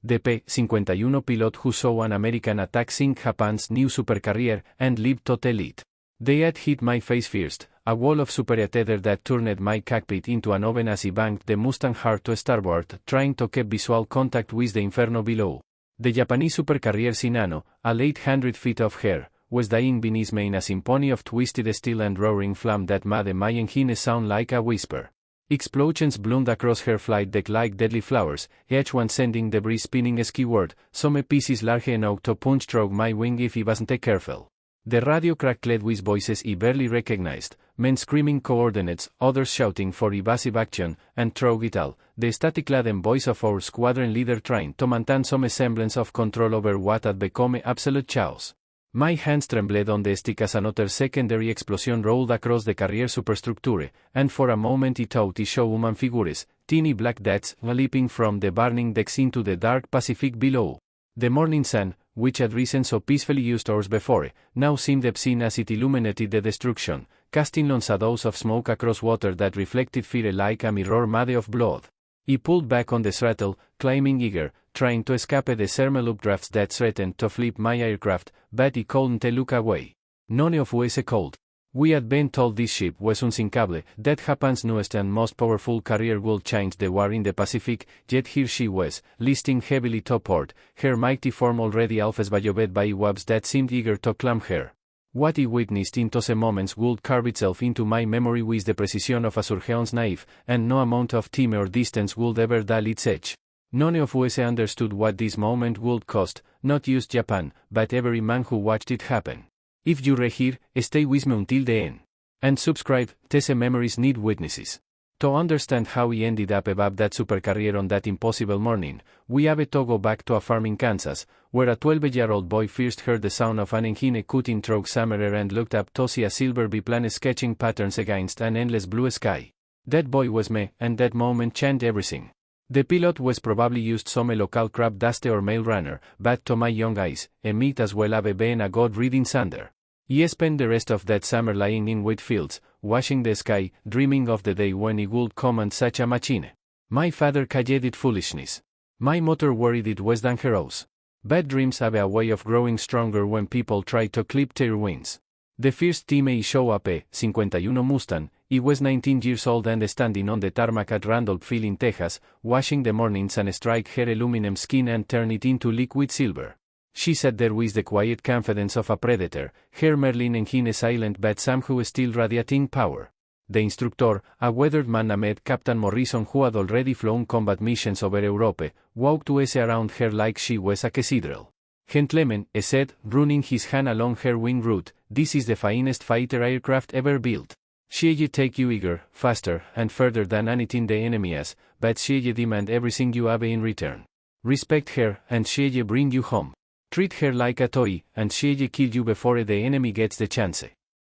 The P-51 pilot who saw an American attack sink Japan's new Supercarrier and lived to tell it. They had hit my face first, a wall of superether that turned my cockpit into an oven as he banged the Mustang hard to starboard, trying to keep visual contact with the inferno below. The Japanese Supercarrier Shinano, a 800 feet of her, was dying beneath me in a symphony of twisted steel and roaring flame that made my engine sound like a whisper. Explosions bloomed across her flight deck like deadly flowers, each one sending debris spinning skyward, some pieces large enough to punch through my wing if I wasn't careful. The radio crackled with voices I barely recognized, men screaming coordinates, others shouting for evasive action, and through it all, the static-laden voice of our squadron leader trying to maintain some semblance of control over what had become absolute chaos. My hands trembled on the stick as another secondary explosion rolled across the carrier superstructure, and for a moment I thought I saw human figures, teeny black dots, leaping from the burning decks into the dark Pacific below. The morning sun, which had risen so peacefully just hours before, now seemed obscene as it illuminated the destruction, casting long shadows of smoke across water that reflected fear like a mirror made of blood. He pulled back on the throttle, climbing eager, trying to escape the thermal updrafts that threatened to flip my aircraft, but he couldn't look away. None of us could. We had been told this ship was unsinkable, that Japan's newest and most powerful carrier would change the war in the Pacific, yet here she was, listing heavily to port, her mighty form already outflanked by waves that seemed eager to climb her. What I witnessed in those moments would carve itself into my memory with the precision of a surgeon's knife, and no amount of time or distance would ever dull its edge. None of us understood what this moment would cost, not just Japan, but every man who watched it happen. If you're here, stay with me until the end. And subscribe, these memories need witnesses. To understand how he ended up above that supercarrier on that impossible morning, we have to go back to a farm in Kansas, where a 12-year-old boy first heard the sound of an engine cutting through summer air and looked up to see a silver biplane sketching patterns against an endless blue sky. That boy was me, and that moment changed everything. The pilot was probably used some local crab dust or mail runner, but to my young eyes, it might as well have been a god-reading thunder. He spent the rest of that summer lying in wheat fields, watching the sky, dreaming of the day when he would command such a machine. My father called it foolishness. My mother worried it was dangerous. Bad dreams have a way of growing stronger when people try to clip their wings. The first time he showed up a P-51 Mustang, he was 19 years old and standing on the tarmac at Randolph Field in Texas, washing the morning sun strike her aluminum skin and turn it into liquid silver. She sat there with the quiet confidence of a predator, her Merlin engine silent but somehow still radiating power. The instructor, a weathered man named Captain Morrison who had already flown combat missions over Europe, walked us around her like she was a cathedral. "Gentlemen," he said, running his hand along her wing route, "this is the finest fighter aircraft ever built. She'll take you eager, faster, and further than anything the enemy has, but she'll demand everything you have in return. Respect her, and she'll bring you home. Treat her like a toy, and she'll kill you before the enemy gets the chance."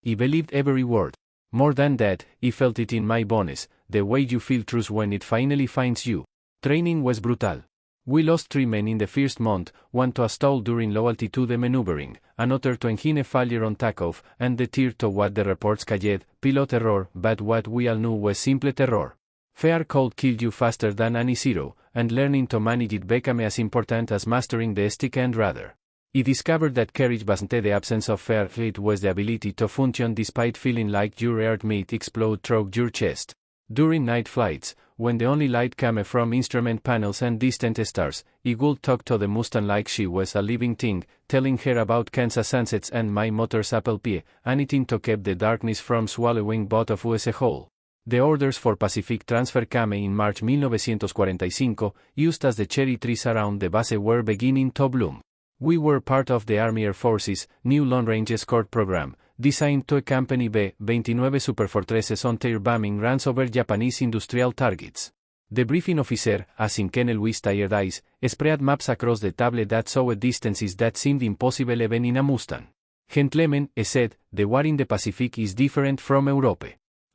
He believed every word. More than that, he felt it in my bones, the way you feel truth when it finally finds you. Training was brutal. We lost 3 men in the first month, one to a stall during low-altitude maneuvering, another to engine failure on takeoff, and the third to what the reports called pilot error, but what we all knew was simple terror. Fear could kill you faster than any zero, and learning to manage it became as important as mastering the stick and rudder. He discovered that courage wasn't the absence of fear, it was the ability to function despite feeling like your heart might explode through your chest. During night flights, when the only light came from instrument panels and distant stars, he would talk to the Mustang like she was a living thing, telling her about Kansas sunsets and my motor's apple pie, anything to keep the darkness from swallowing both of us whole. The orders for Pacific transfer came in March 1945, just as the cherry trees around the base were beginning to bloom. We were part of the Army Air Force's new long-range escort program, designed to accompany P-29 superfortresses on their bombing runs over Japanese industrial targets. The briefing officer, as in Colonel with tired eyes, spread maps across the table that showed distances that seemed impossible even in a Mustang. "Gentlemen," he said, "the war in the Pacific is different from Europe.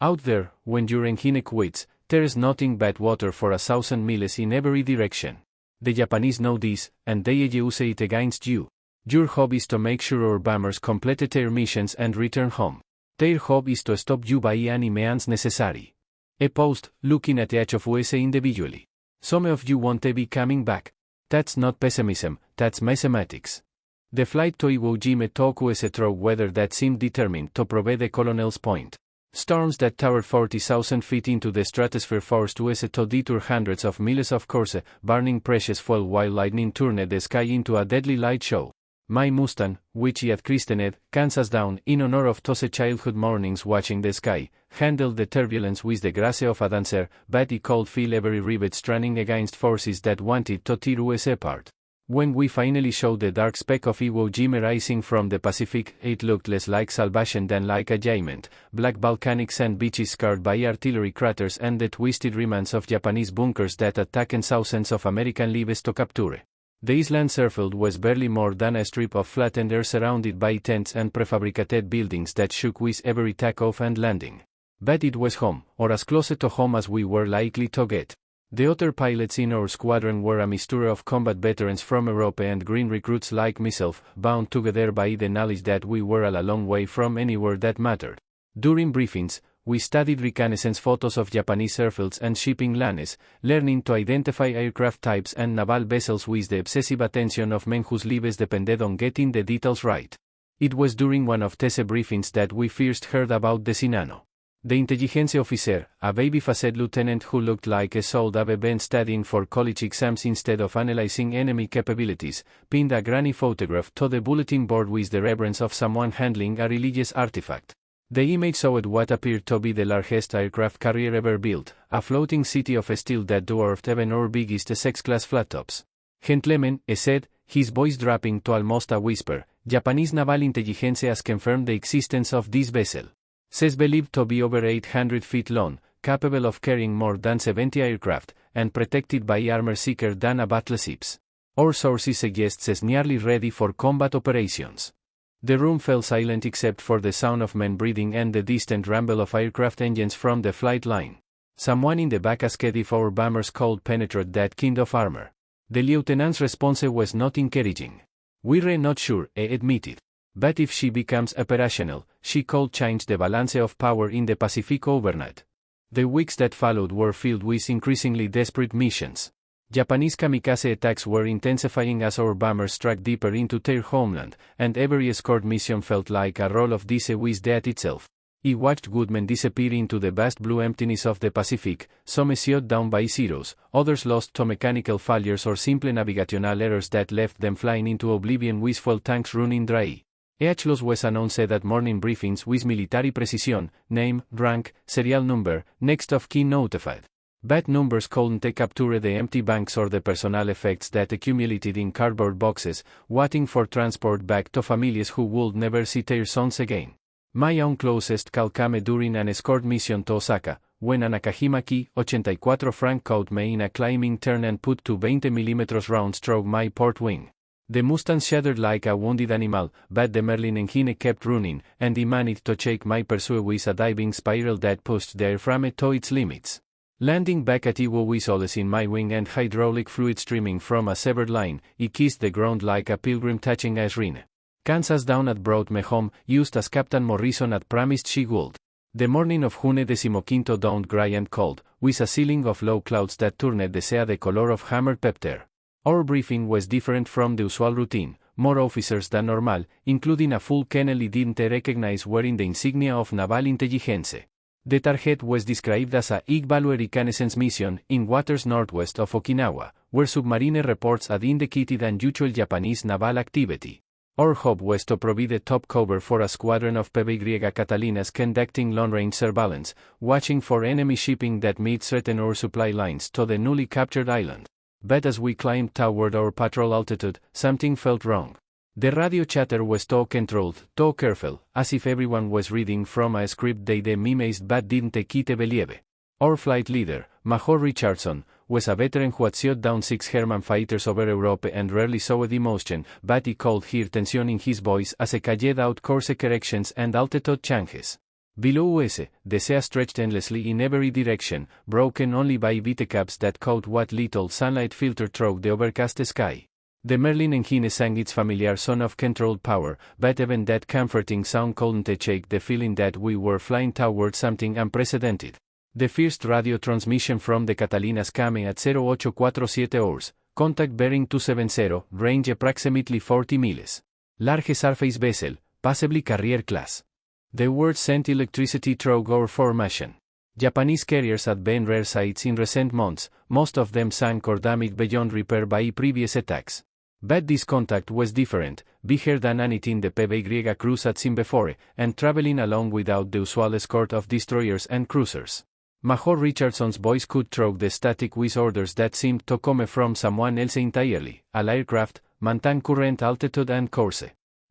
Out there, when your engine quits, there's nothing but water for 1,000 miles in every direction. The Japanese know this, and they use it against you. Your job is to make sure our bombers complete their missions and return home. Their job is to stop you by any means necessary." He paused, looking at each of us individually. "Some of you won't be coming back. That's not pessimism, that's mathematics. The flight to Iwo Jima took us through weather that seemed determined to prove the colonel's point. Storms that towered 40,000 feet into the stratosphere forced us to detour hundreds of miles of course, burning precious fuel while lightning turned the sky into a deadly light show. My Mustang, which he had christened Kansas Down in honor of those childhood mornings watching the sky, handled the turbulence with the grace of a dancer, but he could feel every rivet straining against forces that wanted to tear us apart. When we finally showed the dark speck of Iwo Jima rising from the Pacific, it looked less like salvation than like a giant, black volcanic sand beaches scarred by artillery craters and the twisted remnants of Japanese bunkers that attacked thousands of American lives to capture. The island's airfield was barely more than a strip of flattened air surrounded by tents and prefabricated buildings that shook with every takeoff and landing. But it was home, or as close to home as we were likely to get. The other pilots in our squadron were a mixture of combat veterans from Europe and green recruits like myself, bound together by the knowledge that we were a long way from anywhere that mattered. During briefings, we studied reconnaissance photos of Japanese airfields and shipping lanes, learning to identify aircraft types and naval vessels with the obsessive attention of men whose lives depended on getting the details right. It was during one of these briefings that we first heard about the Sinano. The intelligence officer, a baby-faced lieutenant who looked like a sold have been studying for college exams instead of analyzing enemy capabilities, pinned a grainy photograph to the bulletin board with the reverence of someone handling a religious artifact. The image showed what appeared to be the largest aircraft carrier ever built, a floating city of steel that dwarfed even our biggest six-class flattops. Gentlemen, he said, his voice dropping to almost a whisper, Japanese naval intelligence has confirmed the existence of this vessel. Says believed to be over 800 feet long, capable of carrying more than 70 aircraft, and protected by armor thicker than a battleships. Our sources suggest it's nearly ready for combat operations. The room fell silent except for the sound of men breathing and the distant rumble of aircraft engines from the flight line. Someone in the back asked if our bombers could penetrate that kind of armor. The lieutenant's response was not encouraging. We're not sure, he admitted. But if she becomes operational, she could change the balance of power in the Pacific overnight. The weeks that followed were filled with increasingly desperate missions. Japanese kamikaze attacks were intensifying as our bombers struck deeper into their homeland, and every escort mission felt like a roll of dice with death itself. He watched good men disappear into the vast blue emptiness of the Pacific, some shot down by Zeros, others lost to mechanical failures or simple navigational errors that left them flying into oblivion with fuel tanks running dry. Los was announced at morning briefings with military precision, name, rank, serial number, next of kin notified. Bad numbers couldn't capture the empty banks or the personal effects that accumulated in cardboard boxes, waiting for transport back to families who would never see their sons again. My own closest call came during an escort mission to Osaka, when a Nakajima Ki-84 Frank caught me in a climbing turn and put two 20mm rounds through my port wing. The Mustang shuddered like a wounded animal, but the Merlin engine kept running, and he managed to shake my pursuit with a diving spiral that pushed the airframe to its limits. Landing back at Iwo with solace in my wing and hydraulic fluid streaming from a severed line, he kissed the ground like a pilgrim touching a shrine. Kansas Down had brought me home, just as Captain Morrison had promised she would. The morning of June 15 dawned grey and cold, with a ceiling of low clouds that turned the sea the color of hammered pepper. Our briefing was different from the usual routine, more officers than normal, including a full colonel he didn't recognize wearing the insignia of naval intelligence. The target was described as a high-value reconnaissance mission in waters northwest of Okinawa, where submarine reports had indicated unusual Japanese naval activity. Our hope was to provide a top cover for a squadron of PY Catalinas conducting long-range surveillance, watching for enemy shipping that might threaten our supply lines to the newly captured island. But as we climbed toward our patrol altitude, something felt wrong. The radio chatter was too controlled, too careful, as if everyone was reading from a script they memorized but didn't quite believe. Our flight leader, Major Richardson, was a veteran who had shot down 6 German fighters over Europe and rarely showed emotion, but he could hear tension in his voice as he carried out course corrections and altitude changes. Below us, the sea stretched endlessly in every direction, broken only by whitecaps that caught what little sunlight filtered through the overcast sky. The Merlin engine sang its familiar song of controlled power, but even that comforting sound couldn't shake the feeling that we were flying toward something unprecedented. The first radio transmission from the Catalinas came at 0847 hours, contact bearing 270, range approximately 40 miles. Large surface vessel, possibly carrier class. The word sent electricity through our formation. Japanese carriers had been rare sights in recent months, most of them sank or damaged beyond repair by previous attacks. But this contact was different, bigger than anything the PBY cruise had seen before, and traveling along without the usual escort of destroyers and cruisers. Major Richardson's voice could throw the static with orders that seemed to come from someone else entirely, all aircraft, maintain current altitude and course.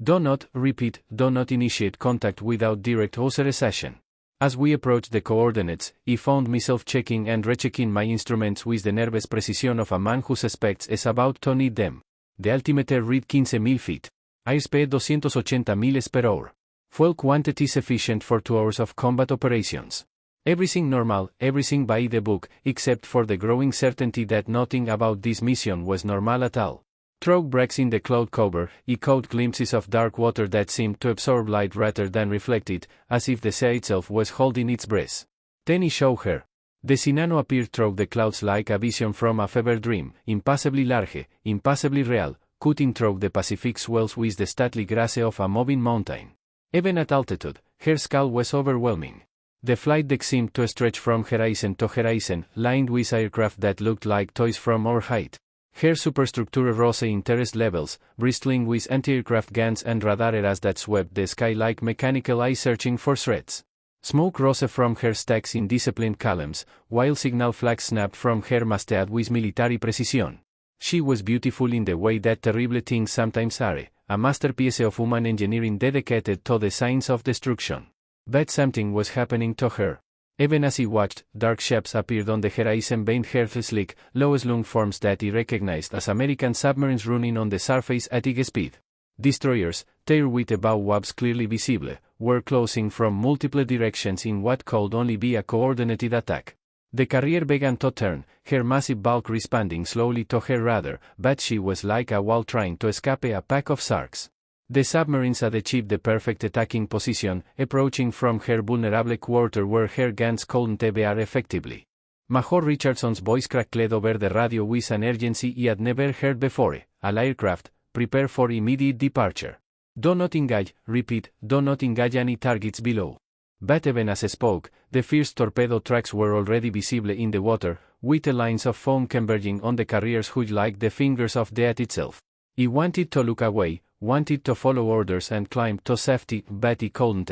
Do not, repeat, do not initiate contact without direct authorization. As we approached the coordinates, I found myself checking and rechecking my instruments with the nervous precision of a man who suspects is about to need them. The altimeter read 15,000 feet. Airspeed 280 miles per hour. Fuel quantity sufficient for 2 hours of combat operations. Everything normal, everything by the book, except for the growing certainty that nothing about this mission was normal at all. Through breaks in the cloud cover, I caught glimpses of dark water that seemed to absorb light rather than reflect it, as if the sea itself was holding its breath. Then I saw her. The Sinano appeared through the clouds like a vision from a fever dream, impossibly large, impossibly real, cutting through the Pacific swells with the stately grace of a moving mountain. Even at altitude, her skull was overwhelming. The flight deck seemed to stretch from horizon to horizon, lined with aircraft that looked like toys from our height. Her superstructure rose interest levels, bristling with anti-aircraft guns and radar arrays that swept the sky like mechanical eyes searching for threats. Smoke rose from her stacks in disciplined columns, while signal flags snapped from her masthead with military precision. She was beautiful in the way that terrible things sometimes are, a masterpiece of human engineering dedicated to the science of destruction. But something was happening to her. Even as he watched, dark shapes appeared on the horizon behind her sleek, low-slung forms that he recognized as American submarines running on the surface at high speed. Destroyers, their white bow waves clearly visible, were closing from multiple directions in what could only be a coordinated attack. The carrier began to turn, her massive bulk responding slowly to her rudder, but she was like a whale trying to escape a pack of sharks. The submarines had achieved the perfect attacking position, approaching from her vulnerable quarter where her guns couldn't bear effectively. Major Richardson's voice crackled over the radio with an urgency he had never heard before. All aircraft, prepare for immediate departure. Do not engage, repeat, do not engage any targets below. But even as I spoke, the first torpedo tracks were already visible in the water, with the lines of foam converging on the carrier's hood like the fingers of death itself. He wanted to look away, wanted to follow orders and climb to safety, but he couldn't.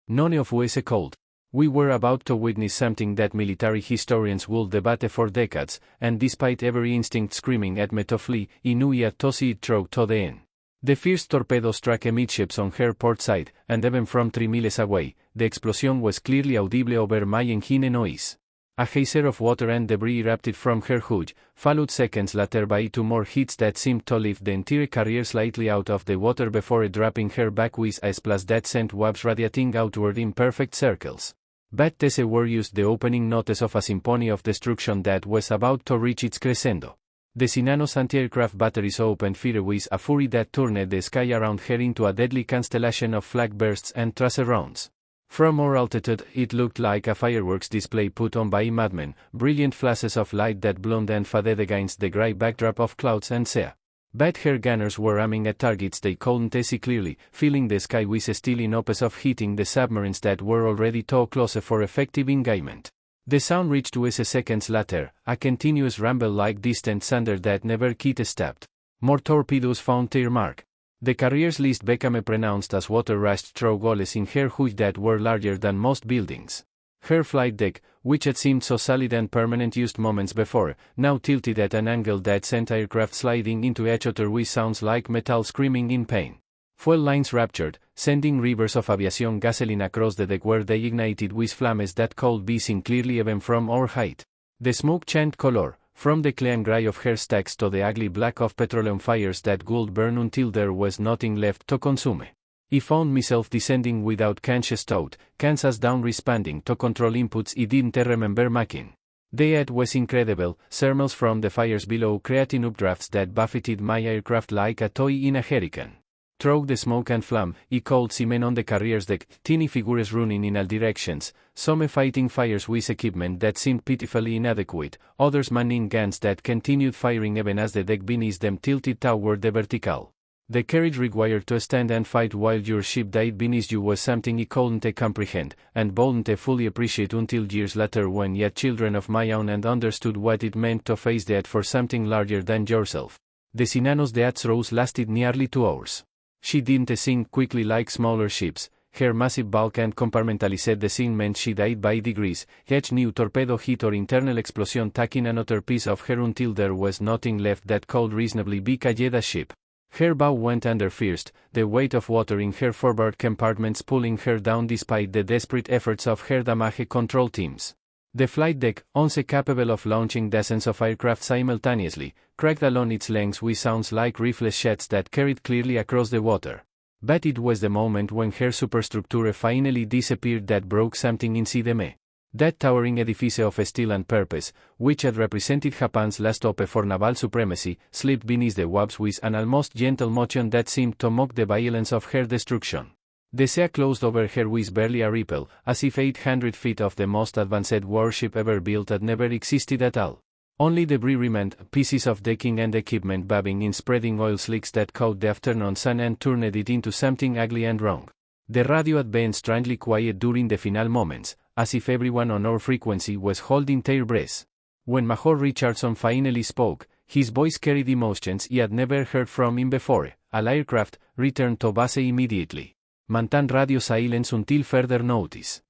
None of us could. We were about to witness something that military historians would debate for decades, and despite every instinct screaming at me to flee, he knew he had to see it through to the end. The first torpedo struck amidships on her port side, and even from 3 miles away, the explosion was clearly audible over my engine noise. A geyser of water and debris erupted from her hood, followed seconds later by 2 more hits that seemed to lift the entire carrier slightly out of the water before dropping her back with a splash that sent waves radiating outward in perfect circles. But these were used the opening notes of a symphony of destruction that was about to reach its crescendo. The Sinano's anti-aircraft batteries opened fire with a fury that turned the sky around her into a deadly constellation of flag bursts and tracer rounds. From our altitude, it looked like a fireworks display put on by madmen, brilliant flashes of light that bloomed and faded against the grey backdrop of clouds and sea. But her gunners were aiming at targets they couldn't see clearly, filling the sky with steely hopes of hitting the submarines that were already too close for effective engagement. The sound reached us seconds later, a continuous rumble-like distant thunder that never quite stopped. More torpedoes found their mark. The carrier's list became pronounced as water rushed through gullies in her hood that were larger than most buildings. Her flight deck, which had seemed so solid and permanent just moments before, now tilted at an angle that sent aircraft sliding into each other with sounds like metal screaming in pain. Fuel lines ruptured, sending rivers of aviation gasoline across the deck where they ignited with flames that could be seen clearly even from our height. The smoke changed color, from the clean gray of her stacks to the ugly black of petroleum fires that would burn until there was nothing left to consume. I found myself descending without conscious thought, Kansas down responding to control inputs I didn't remember making. The aid was incredible, thermals from the fires below creating updrafts that buffeted my aircraft like a toy in a hurricane. Through the smoke and flame, he could see men on the carrier's deck, tiny figures running in all directions, some fighting fires with equipment that seemed pitifully inadequate, others manning guns that continued firing even as the deck beneath them tilted toward the vertical. The courage required to stand and fight while your ship died beneath you was something he couldn't comprehend, and wouldn't fully appreciate until years later when he had children of my own and understood what it meant to face death for something larger than yourself. The Sinano's death throes lasted nearly 2 hours. She didn't sink quickly like smaller ships. Her massive bulk and compartmentalized design meant she died by degrees, each new torpedo hit or internal explosion taking another piece of her until there was nothing left that could reasonably be called a ship. Her bow went under first, the weight of water in her forward compartments pulling her down despite the desperate efforts of her damage control teams. The flight deck, once capable of launching dozens of aircraft simultaneously, cracked along its length with sounds like rifle shots that carried clearly across the water. But it was the moment when her superstructure finally disappeared that broke something inside me. That towering edifice of steel and purpose, which had represented Japan's last hope for naval supremacy, slipped beneath the waves with an almost gentle motion that seemed to mock the violence of her destruction. The sea closed over her with barely a ripple, as if 800 feet of the most advanced warship ever built had never existed at all. Only debris remained, pieces of decking and equipment bobbing in spreading oil slicks that caught the afternoon sun and turned it into something ugly and wrong. The radio had been strangely quiet during the final moments, as if everyone on our frequency was holding their breath. When Major Richardson finally spoke, his voice carried emotions he had never heard from him before. All aircraft, returned to base immediately. Maintain radio silence until further notice.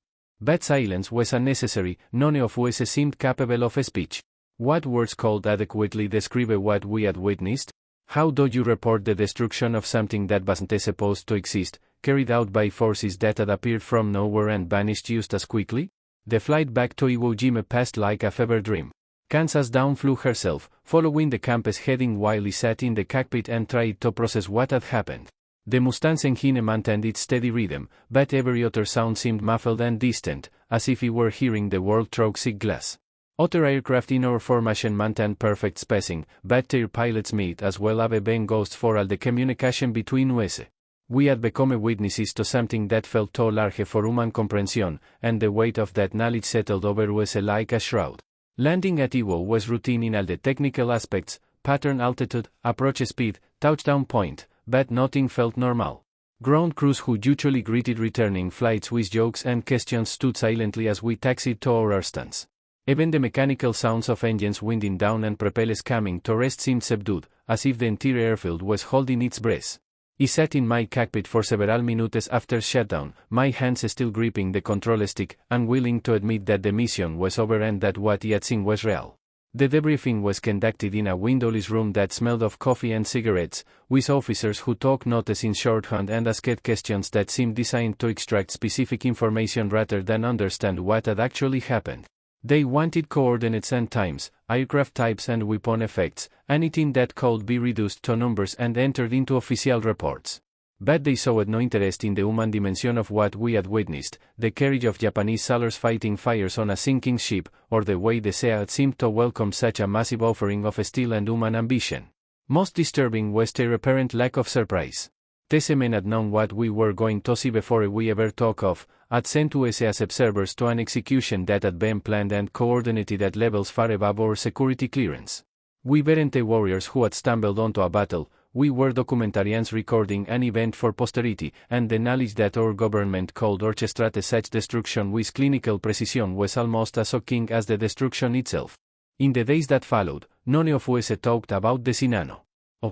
But silence was unnecessary, none of us seemed capable of speech. What words could adequately describe what we had witnessed? How do you report the destruction of something that wasn't supposed to exist, carried out by forces that had appeared from nowhere and vanished just as quickly? The flight back to Iwo Jima passed like a fever dream. Kansas down flew herself, following the compass heading while he sat in the cockpit and tried to process what had happened. The Mustang's engine maintained its steady rhythm, but every other sound seemed muffled and distant, as if he were hearing the world through thick glass. Other aircraft in our formation maintained perfect spacing, but their pilots might as well have been ghosts for all the communication between us. We had become witnesses to something that felt too large for human comprehension, and the weight of that knowledge settled over us like a shroud. Landing at Iwo was routine in all the technical aspects, pattern, altitude, approach speed, touchdown point, but nothing felt normal. Ground crews who usually greeted returning flights with jokes and questions stood silently as we taxied to our stands. Even the mechanical sounds of engines winding down and propellers coming to rest seemed subdued, as if the entire airfield was holding its breath. I sat in my cockpit for several minutes after shutdown, my hands still gripping the control stick, unwilling to admit that the mission was over and that what I had seen was real. The debriefing was conducted in a windowless room that smelled of coffee and cigarettes, with officers who took notes in shorthand and asked questions that seemed designed to extract specific information rather than understand what had actually happened. They wanted coordinates and times, aircraft types and weapon effects, anything that could be reduced to numbers and entered into official reports. But they showed no interest in the human dimension of what we had witnessed, the courage of Japanese sailors fighting fires on a sinking ship, or the way the sea had seemed to welcome such a massive offering of steel and human ambition. Most disturbing was their apparent lack of surprise. These men had known what we were going to see before we ever talked of, had sent us as observers to an execution that had been planned and coordinated at levels far above our security clearance. We weren't the warriors who had stumbled onto a battle, we were documentarians recording an event for posterity, and the knowledge that our government could orchestrate such destruction with clinical precision was almost as shocking as the destruction itself. In the days that followed, none of us talked about the Sinano.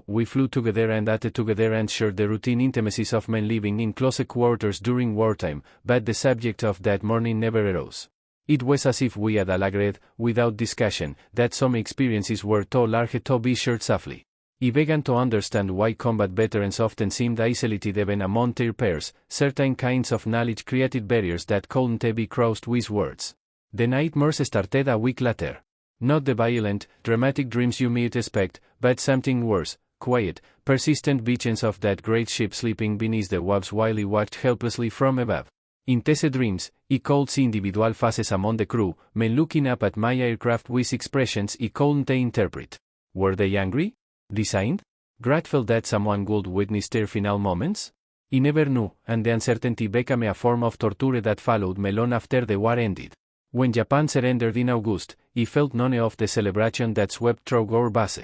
We flew together and ate together and shared the routine intimacies of men living in close quarters during wartime, but the subject of that morning never arose. It was as if we had all agreed, without discussion, that some experiences were too large to be shared safely. I began to understand why combat veterans often seemed isolated even among their peers. Certain kinds of knowledge created barriers that couldn't be crossed with words. The nightmares started a week later. Not the violent, dramatic dreams you might expect, but something worse, quiet, persistent visions of that great ship sleeping beneath the waves while he watched helplessly from above. In these dreams, I could see individual faces among the crew, men looking up at my aircraft with expressions I couldn't interpret. Were they angry? Resigned? Grateful that someone would witness their final moments? I never knew, and the uncertainty became a form of torture that followed me long after the war ended. When Japan surrendered in August, I felt none of the celebration that swept through our base.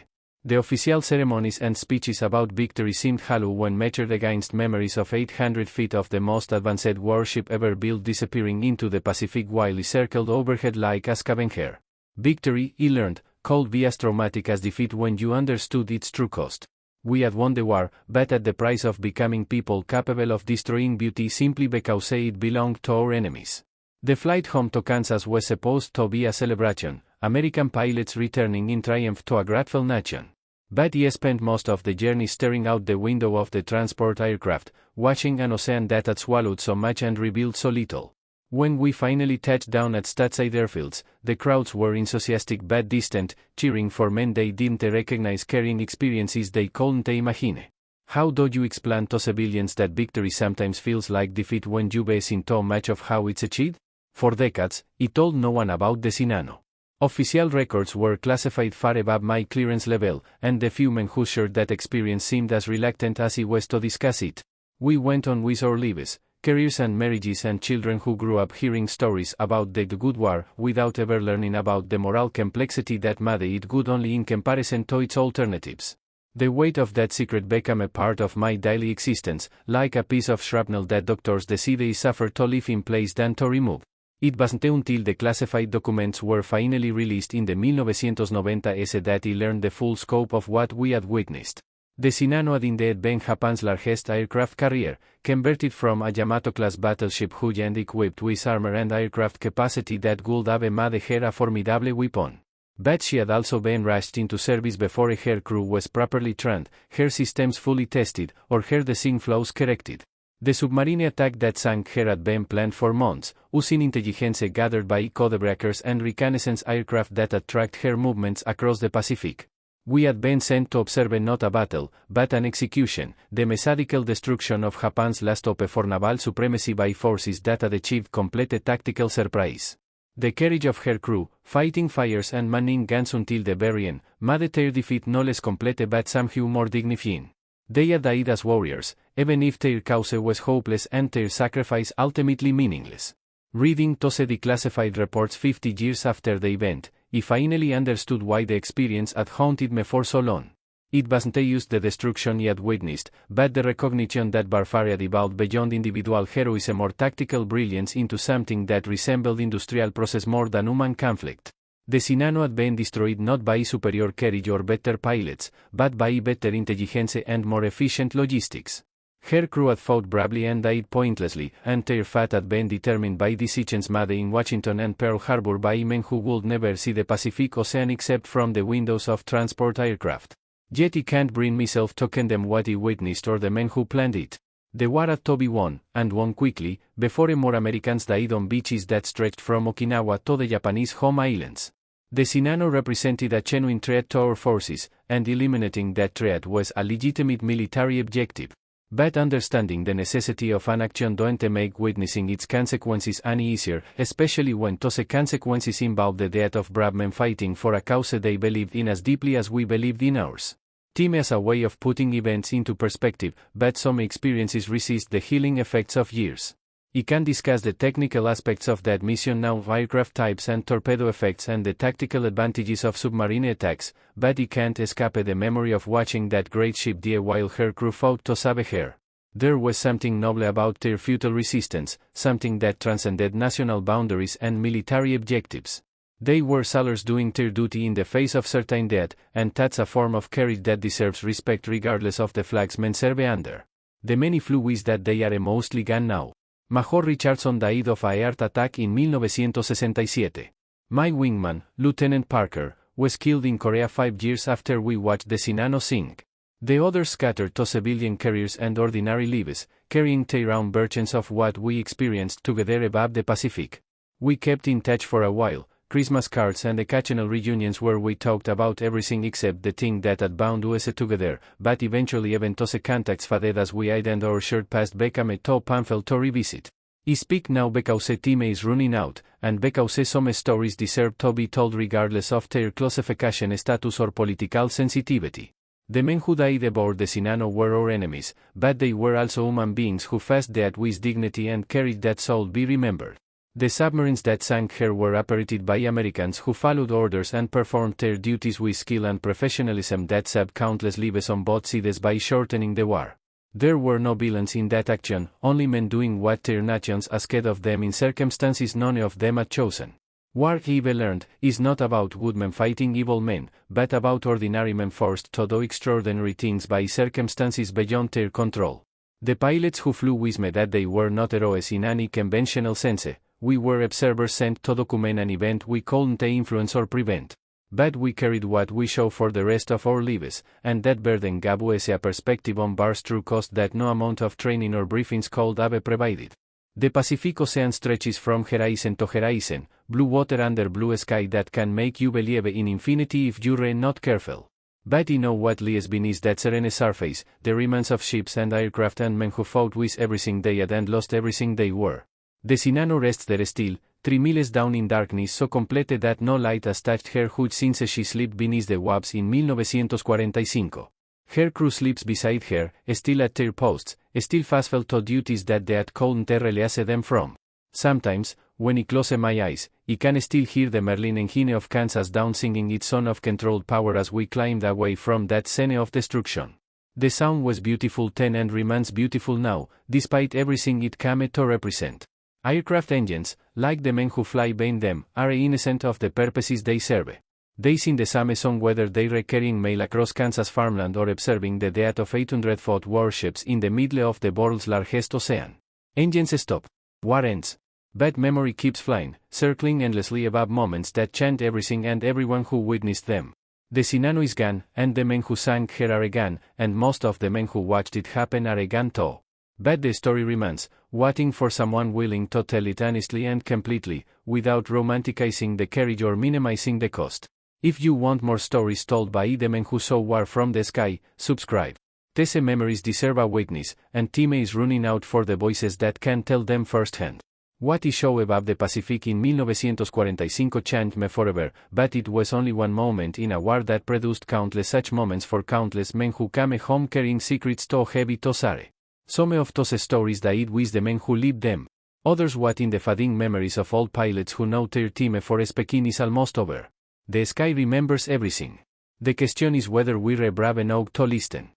The official ceremonies and speeches about victory seemed hollow when measured against memories of 800 feet of the most advanced warship ever built disappearing into the Pacific while it circled overhead like a scavenger. Victory, I learned, could be as traumatic as defeat when you understood its true cost. We had won the war, but at the price of becoming people capable of destroying beauty simply because it belonged to our enemies. The flight home to Kansas was supposed to be a celebration, American pilots returning in triumph to a grateful nation. But I spent most of the journey staring out the window of the transport aircraft, watching an ocean that had swallowed so much and revealed so little. When we finally touched down at stateside airfields, the crowds were enthusiastic but distant, cheering for men they didn't recognize, carrying experiences they couldn't imagine. How do you explain to civilians that victory sometimes feels like defeat when you base in too much of how it's achieved? For decades, I told no one about the Shinano. Official records were classified far above my clearance level, and the few men who shared that experience seemed as reluctant as I was to discuss it. We went on with our lives, careers and marriages and children who grew up hearing stories about the good war without ever learning about the moral complexity that made it good only in comparison to its alternatives. The weight of that secret became a part of my daily existence, like a piece of shrapnel that doctors decide is safer to leave in place than to remove. It wasn't until the classified documents were finally released in the 1990s that I learned the full scope of what we had witnessed. The Shinano had indeed been Japan's largest aircraft carrier, converted from a Yamato-class battleship and equipped with armor and aircraft capacity that would have made her a formidable weapon. But she had also been rushed into service before her crew was properly trained, her systems fully tested, or her design flaws corrected. The submarine attack that sank her had been planned for months, using intelligence gathered by codebreakers and reconnaissance aircraft that had tracked her movements across the Pacific. We had been sent to observe not a battle, but an execution, the methodical destruction of Japan's last hope for naval supremacy by forces that had achieved complete tactical surprise. The courage of her crew, fighting fires and manning guns until the very end, made their defeat no less complete but somehow more dignifying. They had died as warriors, even if their cause was hopeless and their sacrifice ultimately meaningless. Reading those declassified reports 50 years after the event, I finally understood why the experience had haunted me for so long. It wasn't just the destruction I had witnessed, but the recognition that warfare had evolved beyond individual heroism or tactical brilliance into something that resembled industrial process more than human conflict. The Shinano had been destroyed not by superior courage or better pilots, but by better intelligence and more efficient logistics. Her crew had fought bravely and died pointlessly, and their fate had been determined by decisions made in Washington and Pearl Harbor by men who would never see the Pacific Ocean except from the windows of transport aircraft. Yet I can't bring myself to condemn what I witnessed or the men who planned it. The war had to be won, and won quickly, before more Americans died on beaches that stretched from Okinawa to the Japanese home islands. The Shinano represented a genuine threat to our forces, and eliminating that threat was a legitimate military objective. But understanding the necessity of an action don't make witnessing its consequences any easier, especially when those consequences involve the death of brave men fighting for a cause they believed in as deeply as we believed in ours. Time as a way of putting events into perspective, but some experiences resist the healing effects of years. I can discuss the technical aspects of that mission now, aircraft types and torpedo effects and the tactical advantages of submarine attacks, but I can't escape the memory of watching that great ship die while her crew fought to save her. There was something noble about their futile resistance, something that transcended national boundaries and military objectives. They were sailors doing their duty in the face of certain death, and that's a form of courage that deserves respect regardless of the flags men serve under. The many flew with that they are mostly gone now. Major Richardson died of a heart attack in 1967. My wingman, Lieutenant Parker, was killed in Korea 5 years after we watched the Shinano sink. The others scattered to civilian careers and ordinary lives, carrying their own versions of what we experienced together above the Pacific. We kept in touch for a while, Christmas cards and occasional reunions where we talked about everything except the thing that had bound us together, but eventually even those contacts faded as we eyed and our shared past became too painful to revisit. I speak now because time is running out, and because some stories deserve to be told regardless of their classification status or political sensitivity. The men who died aboard the Shinano were our enemies, but they were also human beings who faced death with dignity and carried that soul be remembered. The submarines that sank here were operated by Americans who followed orders and performed their duties with skill and professionalism that saved countless lives on both sides by shortening the war. There were no villains in that action, only men doing what their nations asked of them in circumstances none of them had chosen. War, evil learned, is not about good men fighting evil men, but about ordinary men forced to do extraordinary things by circumstances beyond their control. The pilots who flew with me that day were not heroes in any conventional sense. We were observers sent to document an event we couldn't influence or prevent. But we carried what we show for the rest of our lives, and that burden gave us a perspective on war's true cost that no amount of training or briefings could have provided. The Pacific Ocean stretches from horizon to horizon, blue water under blue sky that can make you believe in infinity if you're not careful. But you know what lies beneath that serene surface, the remains of ships and aircraft and men who fought with everything they had and lost everything they were. The Shinano rests there still, 3 miles down in darkness so complete that no light has touched her hood since she slept beneath the waves in 1945. Her crew sleeps beside her, still at their posts, still faithful to duties that they had couldn't release them from. Sometimes, when I close my eyes, I can still hear the Merlin engine of Kansas down singing its song of controlled power as we climbed away from that scene of destruction. The sound was beautiful then and remains beautiful now, despite everything it came to represent. Aircraft engines, like the men who fly behind them, are innocent of the purposes they serve. They sing the same song whether they're carrying mail across Kansas farmland or observing the death of 800-foot warships in the middle of the world's largest ocean. Engines stop. War ends. But memory keeps flying, circling endlessly above moments that changed everything and everyone who witnessed them. The Shinano is gone, and the men who sank here are gone, and most of the men who watched it happen are gone too. But the story remains, waiting for someone willing to tell it honestly and completely, without romanticizing the courage or minimizing the cost. If you want more stories told by the men who saw war from the sky, subscribe. These memories deserve a witness, and time is running out for the voices that can tell them firsthand. What I saw above the Pacific in 1945 changed me forever, but it was only one moment in a war that produced countless such moments for countless men who came home carrying secrets too heavy to share. Some of those stories died with the men who lived them. Others what in the fading memories of old pilots who know their time for speaking is almost over. The sky remembers everything. The question is whether we're brave enough to listen.